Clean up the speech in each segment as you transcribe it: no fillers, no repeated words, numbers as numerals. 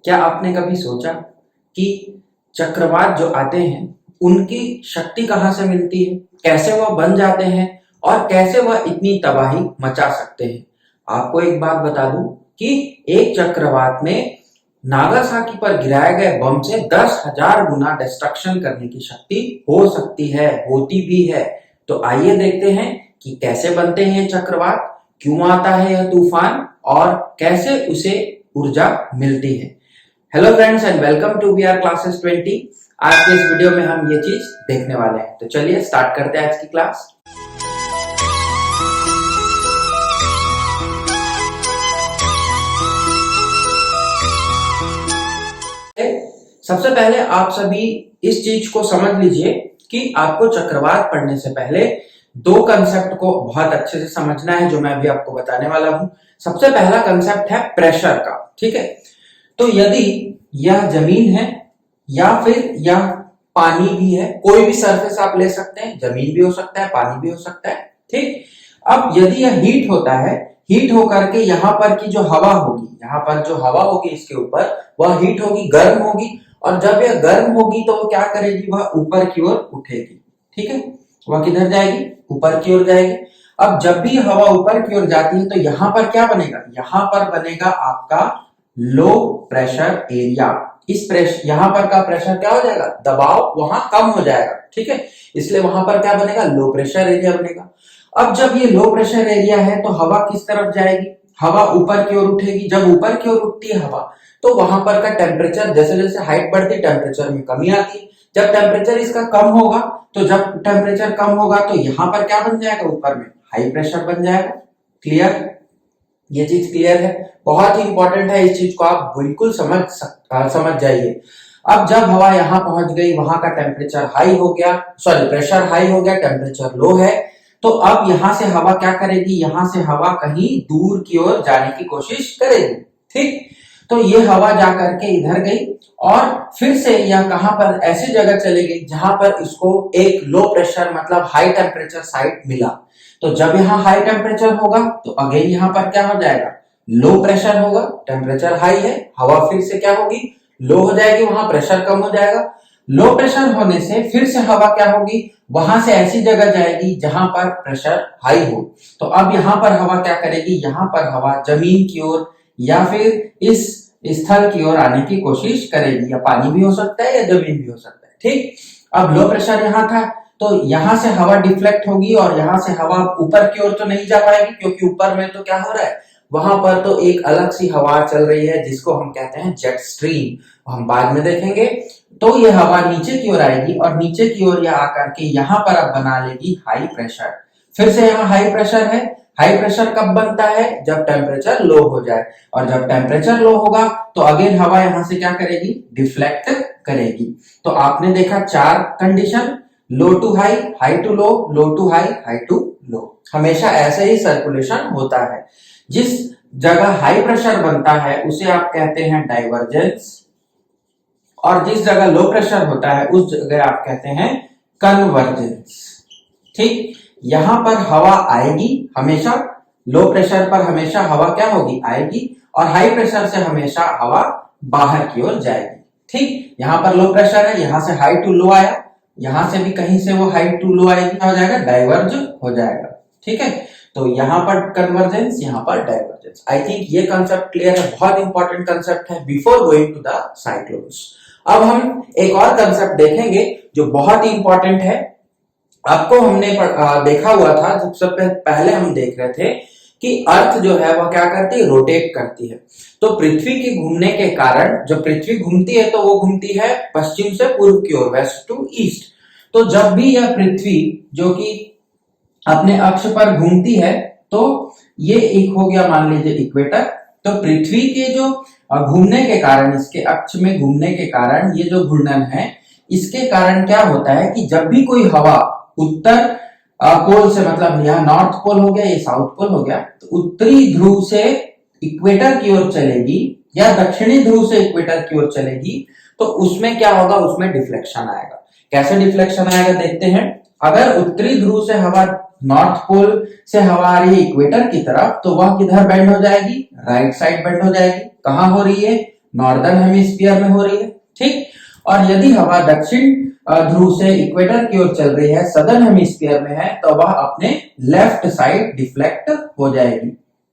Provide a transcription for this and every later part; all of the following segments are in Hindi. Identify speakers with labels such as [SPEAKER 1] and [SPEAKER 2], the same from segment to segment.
[SPEAKER 1] क्या आपने कभी सोचा कि चक्रवात जो आते हैं उनकी शक्ति कहाँ से मिलती है, कैसे वह बन जाते हैं और कैसे वह इतनी तबाही मचा सकते हैं। आपको एक बात बता दूं कि एक चक्रवात में नागासाकी पर गिराए गए बम से 10,000 गुना डिस्ट्रक्शन करने की शक्ति हो सकती है, होती भी है। तो आइए देखते हैं कि कैसे बनते हैं ये चक्रवात, क्यों आता है यह तूफान और कैसे उसे ऊर्जा मिलती है। Hello friends and welcome to VR classes 20। आज के इस वीडियो में हम ये चीज देखने वाले हैं। तो चलिए स्टार्ट करते हैं आज की क्लास। सबसे पहले आप सभी इस चीज को समझ लीजिए कि आपको चक्रवात पढ़ने से पहले दो कंसेप्ट को बहुत अच्छे से समझना है, जो मैं अभी आपको बताने वाला हूं। सबसे पहला कंसेप्ट है प्रेशर का, ठीक है। तो यदि यह जमीन है या फिर यह पानी भी है, कोई भी सरफेस आप ले सकते हैं, जमीन भी हो सकता है, पानी भी हो सकता है, ठीक। अब यदि यह हीट होता है, हीट होकर के यहाँ पर की जो हवा होगी, यहाँ पर जो हवा होगी इसके ऊपर, वह हीट होगी, गर्म होगी, और जब यह गर्म होगी तो वो क्या करेगी, वह ऊपर की ओर उठेगी, ठीक है। वह किधर जाएगी, ऊपर की ओर जाएगी। अब जब भी हवा ऊपर की ओर जाती है तो यहाँ पर क्या बनेगा, यहाँ पर बनेगा आपका लो प्रेशर एरिया। इस प्रेशर, यहाँ पर का प्रेशर क्या हो जाएगा, दबाव वहां कम हो जाएगा, ठीक है। इसलिए वहां पर क्या बनेगा, लो प्रेशर एरिया बनेगा। अब जब ये लो प्रेशर एरिया है तो हवा किस तरफ जाएगी, हवा ऊपर की ओर उठेगी। जब ऊपर की ओर उठती है हवा तो वहां पर का टेम्परेचर, जैसे जैसे हाइट बढ़ती टेम्परेचर में कमी आती है। जब टेम्परेचर इसका कम होगा तो जब टेम्परेचर कम होगा तो यहाँ पर क्या बन जाएगा, ऊपर में हाई प्रेशर बन जाएगा। क्लियर, ये चीज क्लियर है, बहुत ही इंपॉर्टेंट है। इस चीज को आप बिल्कुल समझ जाइए। अब जब हवा यहाँ पहुंच गई, वहां का टेम्परेचर हाई हो गया, सॉरी प्रेशर हाई हो गया, टेम्परेचर लो है, तो अब यहां से हवा क्या करेगी, यहां से हवा कहीं दूर की ओर जाने की कोशिश करेगी, ठीक। तो ये हवा जाकर के इधर गई और फिर से यह कहां पर, ऐसी जगह चली गई जहां पर इसको एक लो प्रेशर मतलब हाई टेम्परेचर साइड मिला। तो जब यहाँ हाई टेम्परेचर होगा तो अगेन यहाँ पर क्या हो जाएगा, लो प्रेशर होगा। टेम्परेचर हाई है, हवा फिर से क्या होगी, लो हो जाएगी, वहां प्रेशर कम हो जाएगा। लो प्रेशर होने से फिर से हवा क्या होगी, वहां से ऐसी जगह जाएगी जहां पर प्रेशर हाई हो। तो अब यहाँ पर हवा क्या करेगी, यहाँ पर हवा जमीन की ओर या फिर इस स्थल की ओर आने की कोशिश करेगी, या पानी भी हो सकता है या जमीन भी हो सकता है, ठीक। अब लो प्रेशर यहाँ था तो यहां से हवा डिफ्लेक्ट होगी और यहां से हवा ऊपर की ओर तो नहीं जा पाएगी, क्योंकि ऊपर में तो क्या हो रहा है, वहां पर तो एक अलग सी हवा चल रही है जिसको हम कहते हैं जेट स्ट्रीम, हम बाद में देखेंगे। तो यह हवा नीचे की ओर आएगी और नीचे की ओर यह आकर के यहाँ पर अब बना लेगी हाई प्रेशर। फिर से यहाँ हाई प्रेशर है। हाई प्रेशर कब बनता है, जब टेम्परेचर लो हो जाए, और जब टेम्परेचर लो होगा तो अगेन हवा यहाँ से क्या करेगी, डिफ्लेक्ट करेगी। तो आपने देखा चार condition, low to high, high to low, low to high, high to low. हमेशा ऐसे ही सर्कुलेशन होता है। जिस जगह हाई प्रेशर बनता है उसे आप कहते हैं डाइवर्जेंस, और जिस जगह लो प्रेशर होता है उस जगह आप कहते हैं कन्वर्जेंस, ठीक। यहां पर हवा आएगी हमेशा, लो प्रेशर पर हमेशा हवा क्या होगी, आएगी, और हाई प्रेशर से हमेशा हवा बाहर की ओर जाएगी, ठीक। यहां पर लो प्रेशर है, यहां से हाई टू लो आया, यहां से भी कहीं से वो हाई टू लो आएगी, हो जाएगा डाइवर्ज हो जाएगा, ठीक है। तो यहां पर कन्वर्जेंस, यहां पर डाइवर्जेंस। आई थिंक ये कंसेप्ट क्लियर है, बहुत इंपॉर्टेंट कंसेप्ट है before going to the cyclones. अब हम एक और कंसेप्ट देखेंगे जो बहुत ही इंपॉर्टेंट है। आपको हमने देखा हुआ था, जब सबसे पहले हम देख रहे थे कि अर्थ जो है वह क्या करती है, रोटेट करती है। तो पृथ्वी के घूमने के कारण, जब पृथ्वी घूमती है तो वो घूमती है पश्चिम से पूर्व की ओर, वेस्ट टू ईस्ट। तो जब भी यह पृथ्वी जो कि अपने अक्ष पर घूमती है, तो ये एक हो गया मान लीजिए इक्वेटर। तो पृथ्वी के जो घूमने के कारण, इसके अक्ष में घूमने के कारण, ये जो घूर्णन है, इसके कारण क्या होता है कि जब भी कोई हवा उत्तर पोल से, मतलब यहाँ नॉर्थ पोल हो गया, ये साउथ पोल हो गया, तो उत्तरी ध्रुव से इक्वेटर की ओर चलेगी या दक्षिणी ध्रुव से इक्वेटर की ओर चलेगी, तो उसमें क्या होगा, उसमें डिफ्लेक्शन आएगा। कैसे डिफ्लेक्शन आएगा देखते हैं। अगर उत्तरी ध्रुव से हवा, नॉर्थ पोल से हवा आ रही है इक्वेटर की तरफ, तो वह किधर बेंड हो जाएगी, राइट साइड बेंड हो जाएगी। कहां हो रही है, नॉर्दर्न हेमिस्फीयर में हो रही है, ठीक। और यदि हवा दक्षिण ध्रुव से इक्वेटर की ओर चल रही है, सदर्न हेमिस्फीयर में है, तो वह अपने लेफ्ट साइड डिफ्लेक्ट हो जाएगी,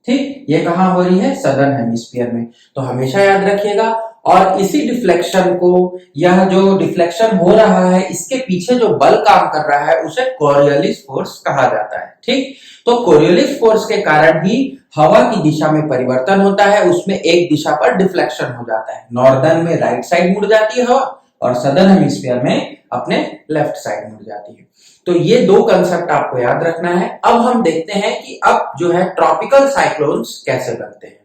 [SPEAKER 1] ठीक। ये कहां हो रही है? सदर्न हेमिस्फीयर में। तो हमेशा याद रखिएगा। और इसी डिफ्लेक्शन को, यह जो डिफ्लेक्शन हो रहा है, इसके पीछे जो बल काम कर रहा है उसे कोरियोलिस फोर्स कहा जाता है, ठीक। तो कोरियोलिस फोर्स के कारण ही हवा की दिशा में परिवर्तन होता है, उसमें एक दिशा पर डिफ्लेक्शन हो जाता है। नॉर्दर्न में राइट साइड मुड़ जाती है हवा और सदर्न हेमिस्फीयर में अपने लेफ्ट साइड मुड़ जाती है। तो ये दो कंसेप्ट आपको याद रखना है। अब हम देखते हैं कि अब जो है ट्रॉपिकल साइक्लोन्स कैसे बनते हैं।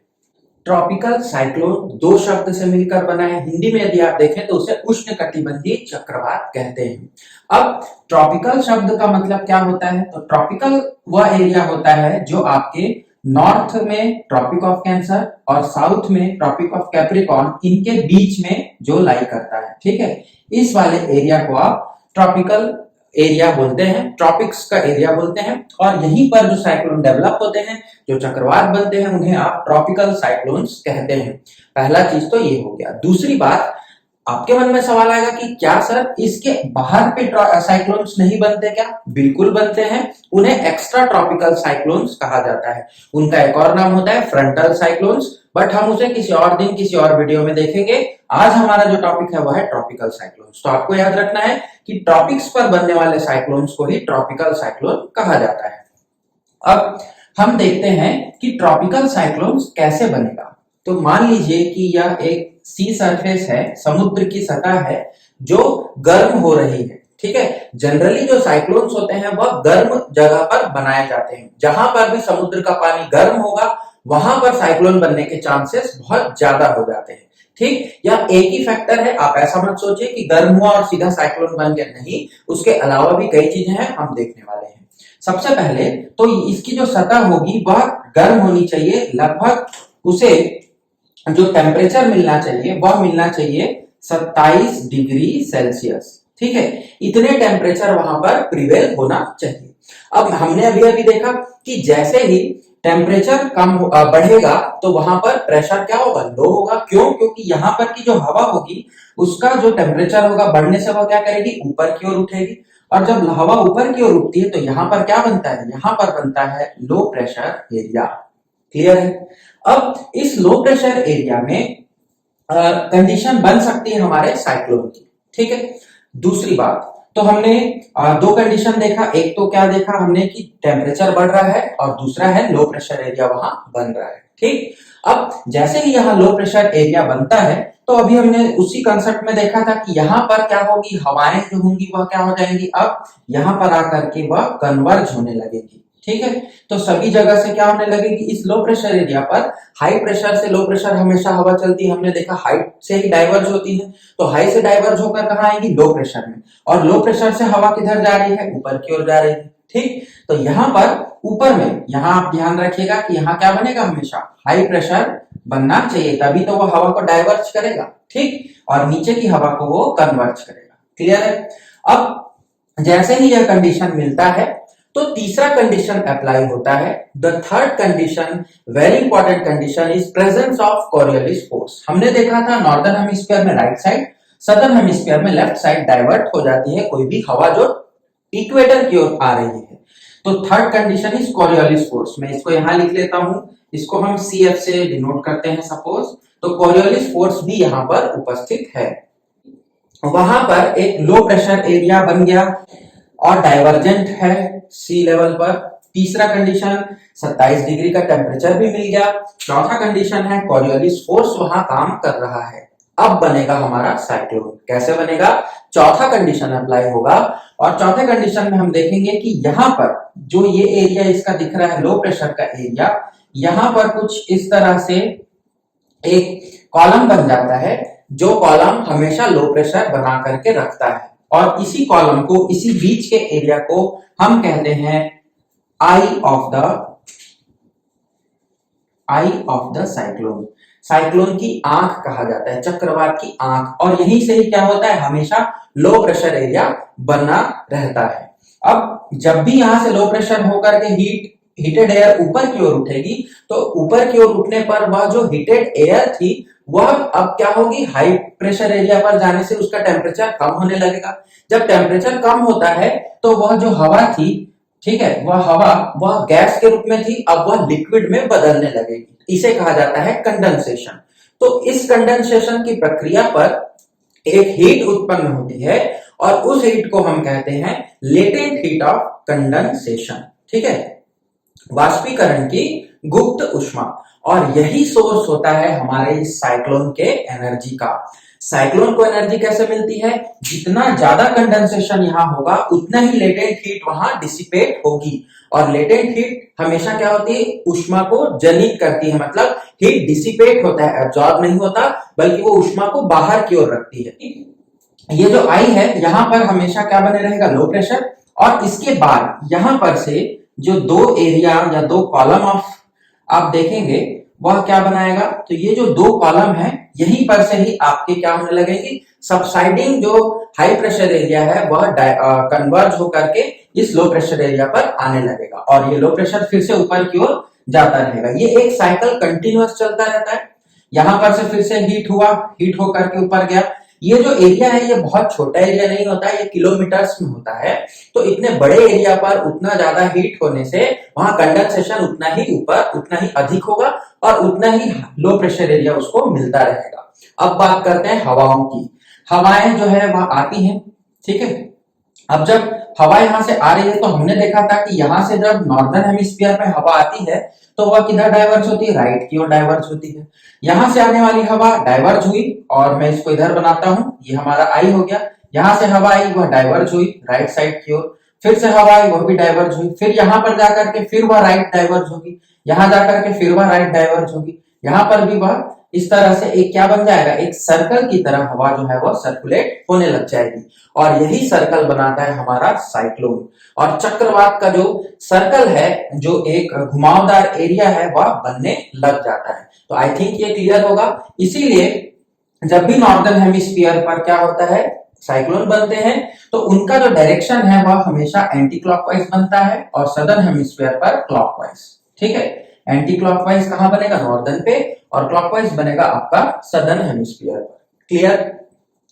[SPEAKER 1] ट्रॉपिकल साइक्लोन दो शब्द से मिलकर बना है। हिंदी में यदि आप देखें तो उसे उष्णकटिबंधीय चक्रवात कहते हैं। अब ट्रॉपिकल शब्द का मतलब क्या होता है? तो ट्रॉपिकल वह एरिया होता है जो आपके नॉर्थ में ट्रॉपिक ऑफ कैंसर और साउथ में ट्रॉपिक ऑफ कैप्रिकॉर्न, इनके बीच में जो लाई करता है, ठीक है। इस वाले एरिया को आप ट्रॉपिकल एरिया बोलते हैं, ट्रॉपिक्स का एरिया बोलते हैं। और यहीं पर जो साइक्लोन डेवलप होते हैं, जो चक्रवात बनते हैं, उन्हें आप ट्रॉपिकल साइक्लोन्स कहते हैं। पहला चीज तो ये हो गया। दूसरी बात, आपके मन में सवाल आएगा कि क्या सर इसके बाहर पे साइक्लोन्स नहीं बनते क्या? बिल्कुल बनते हैं। उन्हें एक्स्ट्रा ट्रॉपिकल साइक्लोन्स कहा जाता है। उनका एक और नाम होता है फ्रंटल साइक्लोन्स, बट हम उसे किसी और दिन किसी और वीडियो में देखेंगे। आज हमारा जो टॉपिक है वह है ट्रॉपिकल साइक्लोन्स। तो आपको याद रखना है कि ट्रॉपिक्स पर बनने वाले साइक्लोन्स को ही ट्रॉपिकल साइक्लोन कहा जाता है। अब हम देखते हैं कि ट्रॉपिकल साइक्लोन्स कैसे बनेगा। तो मान लीजिए कि यह एक सी सरफेस है, समुद्र की सतह है जो गर्म हो रही है, ठीक है। जनरली जो साइक्लोन्स होते हैं वह गर्म जगह पर बनाए जाते हैं। जहां पर भी समुद्र का पानी गर्म होगा वहां पर साइक्लोन बनने के चांसेस बहुत ज्यादा हो जाते हैं, ठीक। या एक ही फैक्टर है, आप ऐसा मत सोचिए कि गर्म हुआ और सीधा साइक्लोन बन गया, नहीं, उसके अलावा भी कई चीजें हैं, हम देखने वाले हैं। सबसे पहले तो इसकी जो सतह होगी वह गर्म होनी चाहिए। लगभग उसे जो टेम्परेचर मिलना चाहिए वह मिलना चाहिए 27 डिग्री सेल्सियस, ठीक है। इतने टेम्परेचर वहां पर प्रिवेल होना चाहिए। अब हमने अभी अभी देखा कि जैसे ही टेम्परेचर कम बढ़ेगा तो वहां पर प्रेशर क्या होगा? लो होगा। क्यों? क्योंकि यहाँ पर की जो हवा होगी उसका जो टेम्परेचर होगा बढ़ने से वह क्या करेगी? ऊपर की ओर उठेगी। और जब हवा ऊपर की ओर उठती है तो यहाँ पर क्या बनता है? यहाँ पर बनता है लो प्रेशर एरिया। क्लियर है? अब इस लो प्रेशर एरिया में कंडीशन बन सकती है हमारे साइक्लोन की, ठीक है। दूसरी बात, तो हमने दो कंडीशन देखा। एक तो क्या देखा हमने कि टेम्परेचर बढ़ रहा है और दूसरा है लो प्रेशर एरिया वहां बन रहा है, ठीक। अब जैसे ही यहाँ लो प्रेशर एरिया बनता है तो अभी हमने उसी कंसेप्ट में देखा था कि यहाँ पर क्या होगी? हवाएं जो होंगी वह क्या हो जाएंगी? अब यहाँ पर आकर के वह कन्वर्ज होने लगेगी, ठीक है। तो सभी जगह से क्या होने लगेगी? इस लो प्रेशर एरिया पर हाई प्रेशर से लो प्रेशर हमेशा हवा चलती है, हमने देखा हाई से ही डाइवर्ज होती है। तो हाई से डाइवर्ज होकर कहां आएगी? लो प्रेशर में। और लो प्रेशर से हवा किधर जा रही है? ऊपर की ओर जा रही है, ठीक। तो यहाँ पर ऊपर में, यहाँ आप ध्यान रखिएगा कि यहाँ क्या बनेगा? हमेशा हाई प्रेशर बनना चाहिए, तभी तो वो हवा को डाइवर्ज करेगा, ठीक। और नीचे की हवा को वो कन्वर्ज करेगा। क्लियर है? अब जैसे ही यह कंडीशन मिलता है तो तीसरा कंडीशन अप्लाई होता है। The third condition, very important condition, is presence of Coriolis force. हमने देखा था नॉर्दर्न हेमिस्फीयर में राइट साइड, सदर्न हेमिस्फीयर में लेफ्ट साइड डाइवर्ट हो जाती है कोई भी हवा जो इक्वेटर की ओर आ रही है। तो third condition is Coriolis force. मैं इसको यहां लिख लेता हूं, इसको हम CF से डिनोट करते हैं सपोज। तो कोरियोलिस फोर्स भी यहां पर उपस्थित है। वहां पर एक लो प्रेशर एरिया बन गया और डाइवर्जेंट है सी लेवल पर। तीसरा कंडीशन 27 डिग्री का टेम्परेचर भी मिल गया। चौथा कंडीशन है कोरियोलिस फोर्स वहां काम कर रहा है। अब बनेगा हमारा साइक्लोन। कैसे बनेगा? चौथा कंडीशन अप्लाई होगा और चौथे कंडीशन में हम देखेंगे कि यहाँ पर जो ये एरिया इसका दिख रहा है लो प्रेशर का एरिया, यहाँ पर कुछ इस तरह से एक कॉलम बन जाता है जो कॉलम हमेशा लो प्रेशर बना करके रखता है। और इसी कॉलम को, इसी बीच के एरिया को हम कहते हैं आई ऑफ द साइक्लोन। साइक्लोन की आंख कहा जाता है, चक्रवात की आंख। और यहीं से ही क्या होता है? हमेशा लो प्रेशर एरिया बना रहता है। अब जब भी यहां से लो प्रेशर होकर के हीटेड एयर ऊपर की ओर उठेगी तो ऊपर की ओर उठने पर वह जो हीटेड एयर थी वह अब क्या होगी, हाई प्रेशर एरिया पर जाने से उसका टेम्परेचर कम होने लगेगा। जब टेम्परेचर कम होता है तो वह जो हवा थी, ठीक है, वह हवा वह गैस के रूप में थी, अब वह लिक्विड में बदलने लगेगी। इसे कहा जाता है कंडेंसेशन। तो इस कंडेंसेशन की प्रक्रिया पर एक हीट उत्पन्न होती है और उस हीट को हम कहते हैं लेटेंट हीट ऑफ कंडेंसेशन। ठीक है, वाष्पीकरण की गुप्त ऊष्मा। और यही सोर्स होता है हमारे इस साइक्लोन के एनर्जी का। साइक्लोन को एनर्जी कैसे मिलती है, जितना ज्यादा कंडेंसेशन यहां होगा उतना ही लेटेंट हीट वहां डिसिपेट होगी। और लेटेंट हीट हमेशा क्या होती है, ऊष्मा को जनित करती है, मतलब हीट डिसिपेट होता है, एब्जॉर्ब नहीं होता, बल्कि वो ऊष्मा को बाहर की ओर रखती है। ये जो आई है यहां पर हमेशा क्या बने रहेगा, लो प्रेशर। और इसके बाद यहां पर से जो दो एरिया या दो कॉलम ऑफ आप देखेंगे वह क्या बनाएगा, तो ये जो दो कॉलम है यहीं पर से ही आपके क्या होने लगेगी, सबसाइडिंग जो हाई प्रेशर एरिया है वह कन्वर्ज होकर के इस लो प्रेशर एरिया पर आने लगेगा और ये लो प्रेशर फिर से ऊपर की ओर जाता रहेगा। ये एक साइकिल कंटिन्यूअस चलता रहता है। यहां पर से फिर से हीट हुआ, हीट होकर के ऊपर गया। ये जो एरिया है ये बहुत छोटा एरिया नहीं होता है, ये किलोमीटर्स में होता है। तो इतने बड़े एरिया पर उतना ज्यादा हीट होने से वहां कंडेंसेशन उतना ही ऊपर, उतना ही अधिक होगा और उतना ही लो प्रेशर एरिया उसको मिलता रहेगा। अब बात करते हैं हवाओं की। हवाएं जो है वह आती हैं, ठीक है। अब जब हवा यहां से आ रही है तो हमने देखा था कि यहां से जब नॉर्दर्न हेमिस्फीयर में हवा आती है तो वह किधर डाइवर्ज होती है, राइट की ओर डाइवर्ज होती है। यहां से आने वाली हवा डाइवर्ज हुई और मैं इसको इधर बनाता हूं, ये हमारा आई हो गया। यहां से हवा आई वह डाइवर्ज हुई राइट साइड की ओर, फिर से हवा आई वह भी डाइवर्ज हुई, फिर यहां पर जाकर के फिर वह राइट डाइवर्ज होगी, यहां जाकर के फिर वह राइट डाइवर्ज होगी, यहां पर भी वह इस तरह से एक क्या बन जाएगा, एक सर्कल की तरह हवा जो है वो सर्कुलेट होने लग जाएगी। और यही सर्कल बनाता है हमारा साइक्लोन। और चक्रवात का जो सर्कल है, जो एक घुमावदार एरिया है, वह बनने लग जाता है। तो आई थिंक ये क्लियर होगा। इसीलिए जब भी नॉर्दर्न हेमिस्फीयर पर क्या होता है, साइक्लोन बनते हैं, तो उनका जो डायरेक्शन है वह हमेशा एंटी क्लॉकवाइज बनता है और सदर्न हेमिस्फीयर पर क्लॉकवाइज। ठीक है, एंटी क्लॉकवाइज कहां बनेगा, नॉर्दर्न पे, और क्लॉकवाइज बनेगा आपका सदर्न हेमिस्फीयर पर। क्लियर,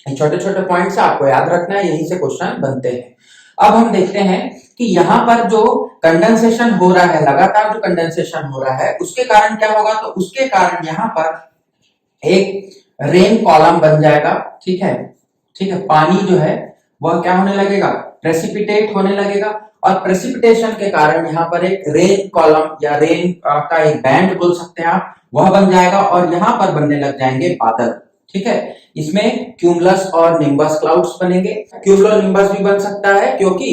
[SPEAKER 1] छोटे छोटे पॉइंट्स आपको याद रखना है, यहीं से क्वेश्चन बनते हैं। अब हम देखते हैं कि यहां पर जो कंडेंसेशन हो रहा है, लगातार जो कंडेंसेशन हो रहा है, उसके कारण क्या होगा, तो उसके कारण यहां पर एक रेन कॉलम बन जाएगा। ठीक है, ठीक है, पानी जो है वह क्या होने लगेगा, प्रेसिपिटेट होने लगेगा और प्रेसिपिटेशन के कारण यहाँ पर एक रेन कॉलम या रेन का एक बैंड बोल सकते हैं आप, वह बन जाएगा और यहाँ पर बनने लग जाएंगे बादल। ठीक है, इसमें क्यूमुलस और निम्बस क्लाउड्स बनेंगे। क्यूमुलो निम्बस भी बन सकता है क्योंकि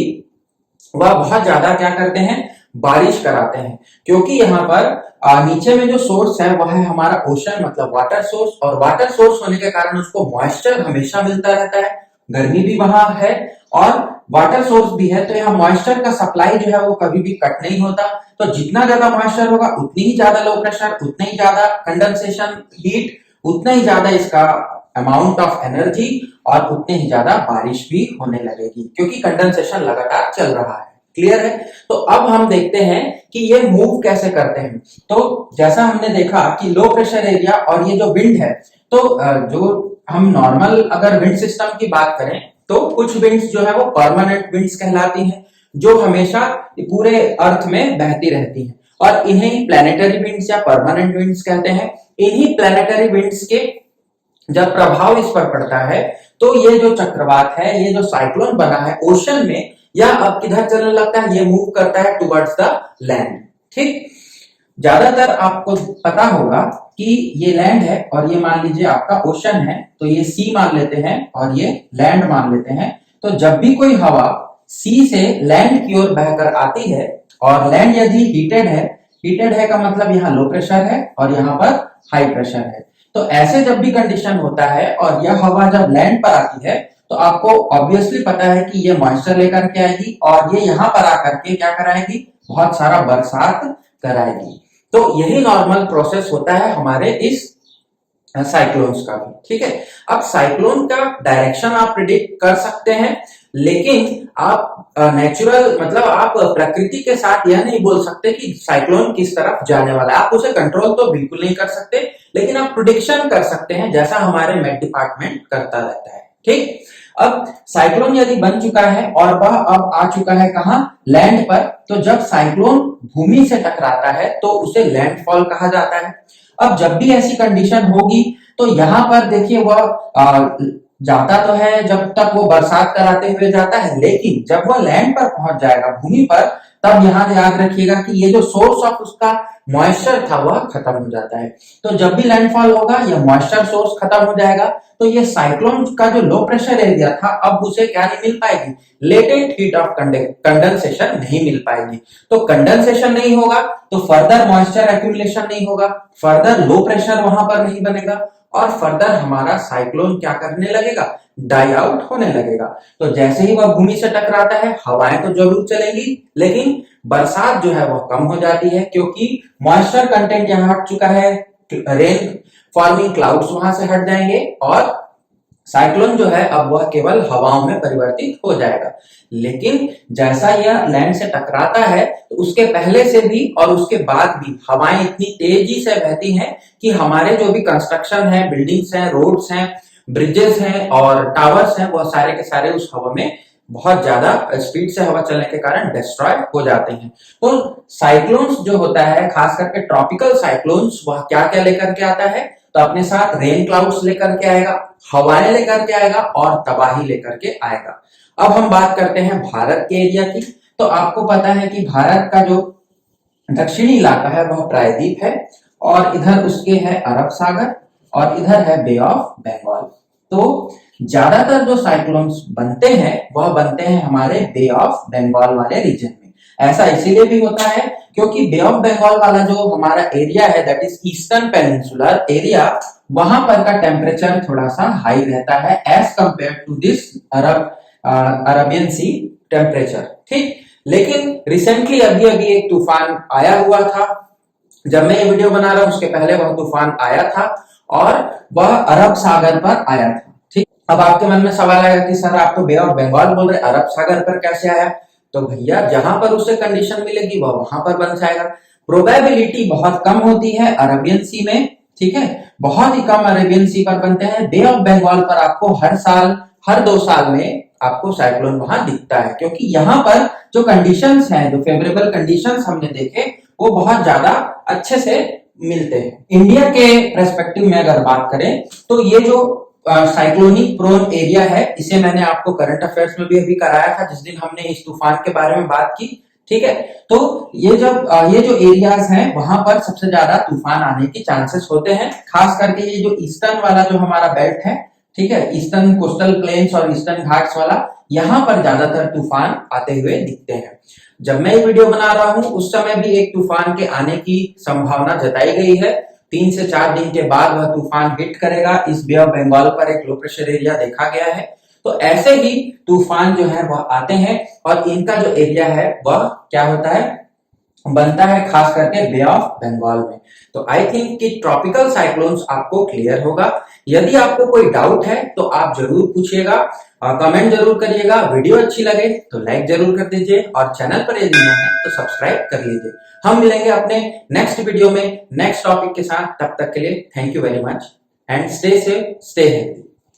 [SPEAKER 1] वह बहुत ज्यादा क्या करते हैं, बारिश कराते हैं। क्योंकि यहाँ पर नीचे में जो सोर्स है वह है हमारा ओशन, मतलब वाटर सोर्स, और वाटर सोर्स होने के कारण उसको मॉइस्चर हमेशा मिलता रहता है, गर्मी भी वहां है और वाटर सोर्स भी है, तो यहाँ मॉइस्चर का सप्लाई जो है वो कभी भी कट नहीं होता। तो जितना ज्यादा मॉइस्चर होगा उतनी ही ज्यादा लो प्रेशर, उतनी ही ज्यादा कंडेंसेशन हीट, उतना ही ज्यादा इसका अमाउंट ऑफ एनर्जी और उतने ही ज्यादा बारिश भी होने लगेगी, क्योंकि कंडेंसेशन लगातार चल रहा है। क्लियर है। तो अब हम देखते हैं कि ये मूव कैसे करते हैं। तो जैसा हमने देखा कि लो प्रेशर एरिया और ये जो विंड है, तो जो हम नॉर्मल अगर विंड सिस्टम की बात करें तो कुछ विंड्स जो है वो परमानेंट विंड्स कहलाती हैं, जो हमेशा पूरे अर्थ में बहती रहती हैं, और इन्हें प्लैनेटरी विंड्स या परमानेंट विंड्स कहते हैं। इन्हीं प्लैनेटरी विंड्स के जब प्रभाव इस पर पड़ता है तो ये जो चक्रवात है, ये जो साइक्लोन बना है ओशन में, या अब किधर चलने लगता है, ये मूव करता है टुवर्ड्स द लैंड। ठीक, ज्यादातर आपको पता होगा कि ये लैंड है और ये मान लीजिए आपका ओशन है, तो ये सी मान लेते हैं और ये लैंड मान लेते हैं। तो जब भी कोई हवा सी से लैंड की ओर बहकर आती है, और लैंड यदि हीटेड है का मतलब यहाँ लो प्रेशर है और यहाँ पर हाई प्रेशर है। तो ऐसे जब भी कंडीशन होता है और यह हवा जब लैंड पर आती है तो आपको ऑब्वियसली पता है कि ये मॉइस्चर लेकर के आएगी और ये यहाँ पर आकर के क्या कराएगी, बहुत सारा बरसात कराएगी। तो यही नॉर्मल प्रोसेस होता है हमारे इस साइक्लोन्स का भी। ठीक है, अब साइक्लोन का डायरेक्शन आप प्रिडिक्ट कर सकते हैं, लेकिन आप नेचुरल मतलब आप प्रकृति के साथ यह नहीं बोल सकते कि साइक्लोन किस तरफ जाने वाला है। आप उसे कंट्रोल तो बिल्कुल नहीं कर सकते, लेकिन आप प्रिडिक्शन कर सकते हैं, जैसा हमारे मेट डिपार्टमेंट करता रहता है। ठीक, अब साइक्लोन यदि बन चुका है और वह अब आ चुका है कहां, लैंड पर, तो जब साइक्लोन भूमि से टकराता है तो उसे लैंडफॉल कहा जाता है। अब जब भी ऐसी कंडीशन होगी तो यहां पर देखिए वह जाता तो है, जब तक वो बरसात कराते हुए जाता है, लेकिन जब वह लैंड पर पहुंच जाएगा, भूमि पर, तब यहां याद रखिएगा कि ये जो सोर्स ऑफ उसका मॉइस्चर था वह खत्म हो जाता है। तो जब भी लैंडफॉल होगा यह मॉइस्चर सोर्स खत्म हो जाएगा, तो ये साइक्लोन का जो लो प्रेशर एरिया था अब उसे क्या नहीं मिल पाएगी, लेटेंट हीट ऑफ कंडेंसेशन नहीं मिल पाएगी। तो कंडेंसेशन नहीं होगा तो फर्दर मॉइस्चर एक्यूमुलेशन नहीं होगा, फर्दर लो प्रेशर वहां पर नहीं बनेगा, और फर्दर हमारा साइक्लोन क्या करने लगेगा, डाई आउट होने लगेगा। तो जैसे ही वह भूमि से टकराता है हवाएं तो जरूर चलेंगी, लेकिन बरसात जो है वह कम हो जाती है, क्योंकि मॉइस्चर कंटेंट यहां हट चुका है, रेन फॉर्मिंग क्लाउड्स वहां से हट जाएंगे, और साइक्लोन जो है अब वह केवल हवाओं में परिवर्तित हो जाएगा। लेकिन जैसा यह लैंड से टकराता है तो उसके पहले से भी और उसके बाद भी हवाएं इतनी तेजी से बहती हैं कि हमारे जो भी कंस्ट्रक्शन है, बिल्डिंग्स हैं, रोड्स हैं, ब्रिजेस हैं और टावर्स हैं, वह सारे के सारे उस हवा में बहुत ज्यादा स्पीड से हवा चलने के कारण डिस्ट्रॉय हो जाते हैं। तो साइक्लोन्स जो होता है, खास करके ट्रॉपिकल साइक्लोन्स, वह क्या क्या लेकर के आता है, तो अपने साथ रेन क्लाउड्स लेकर के आएगा, हवाएं लेकर के आएगा और तबाही लेकर के आएगा। अब हम बात करते हैं भारत के एरिया की। तो आपको पता है कि भारत का जो दक्षिणी इलाका है वह प्रायद्वीप है, और इधर उसके है अरब सागर और इधर है बे ऑफ बंगाल। तो ज्यादातर जो साइक्लोन्स बनते हैं वह बनते हैं हमारे बे ऑफ बंगाल वाले रीजन में। ऐसा इसीलिए भी होता है क्योंकि बे ऑफ बंगाल वाला जो हमारा एरिया है, that is eastern peninsular area, वहां पर का टेम्परेचर थोड़ा सा हाई रहता है as compare to this Arabian sea temperature. ठीक, लेकिन रिसेंटली अभी अभी एक तूफान आया हुआ था, जब मैं ये वीडियो बना रहा हूं उसके पहले वह तूफान आया था और वह अरब सागर पर आया था। ठीक, अब आपके मन में सवाल आएगा कि सर आप तो बे ऑफ बंगाल बोल रहे, अरब सागर पर कैसे आया? तो भैया जहां पर उसे कंडीशन मिलेगी वह वहां पर बन जाएगा। प्रोबेबिलिटी बहुत कम होती है अरेबियन सी में, ठीक है, बहुत ही कम अरेबियन सी पर बनते हैं। बे ऑफ बंगाल पर आपको हर साल, हर 2 साल में आपको साइक्लोन वहां दिखता है, क्योंकि यहाँ पर जो कंडीशंस हैं, जो फेवरेबल कंडीशंस हमने देखे, वो बहुत ज्यादा अच्छे से मिलते हैं। इंडिया के पर्सपेक्टिव में अगर बात करें तो ये जो साइक्लोनिक प्रोन एरिया है, इसे मैंने आपको करंट अफेयर्स में भी अभी कराया था जिस दिन हमने इस तूफान के बारे में बात की। ठीक है, तो ये जो एरियाज हैं वहां पर सबसे ज्यादा तूफान आने के चांसेस होते हैं, खास करके ये जो ईस्टर्न वाला जो हमारा बेल्ट है, ठीक है, ईस्टर्न कोस्टल प्लेन्स और ईस्टर्न घाट्स वाला, यहाँ पर ज्यादातर तूफान आते हुए दिखते हैं। जब मैं ये वीडियो बना रहा हूं उस समय भी एक तूफान के आने की संभावना जताई गई है। 3 से 4 दिन के बाद वह तूफान हिट करेगा। इस बे ऑफ बंगाल पर एक लो प्रेशर एरिया देखा गया है। तो ऐसे ही तूफान जो है वह आते हैं और इनका जो एरिया है वह क्या होता है, बनता है खास करके बे ऑफ बंगाल में। तो आई थिंक कि ट्रॉपिकल साइक्लोन्स आपको क्लियर होगा। यदि आपको कोई डाउट है तो आप जरूर पूछिएगा, कमेंट जरूर करिएगा। वीडियो अच्छी लगे तो लाइक जरूर कर दीजिए और चैनल पर यदि नए हैं तो सब्सक्राइब कर लीजिए। हम मिलेंगे अपने नेक्स्ट वीडियो में नेक्स्ट टॉपिक के साथ। तब तक के लिए thank you very much and stay safe, stay healthy.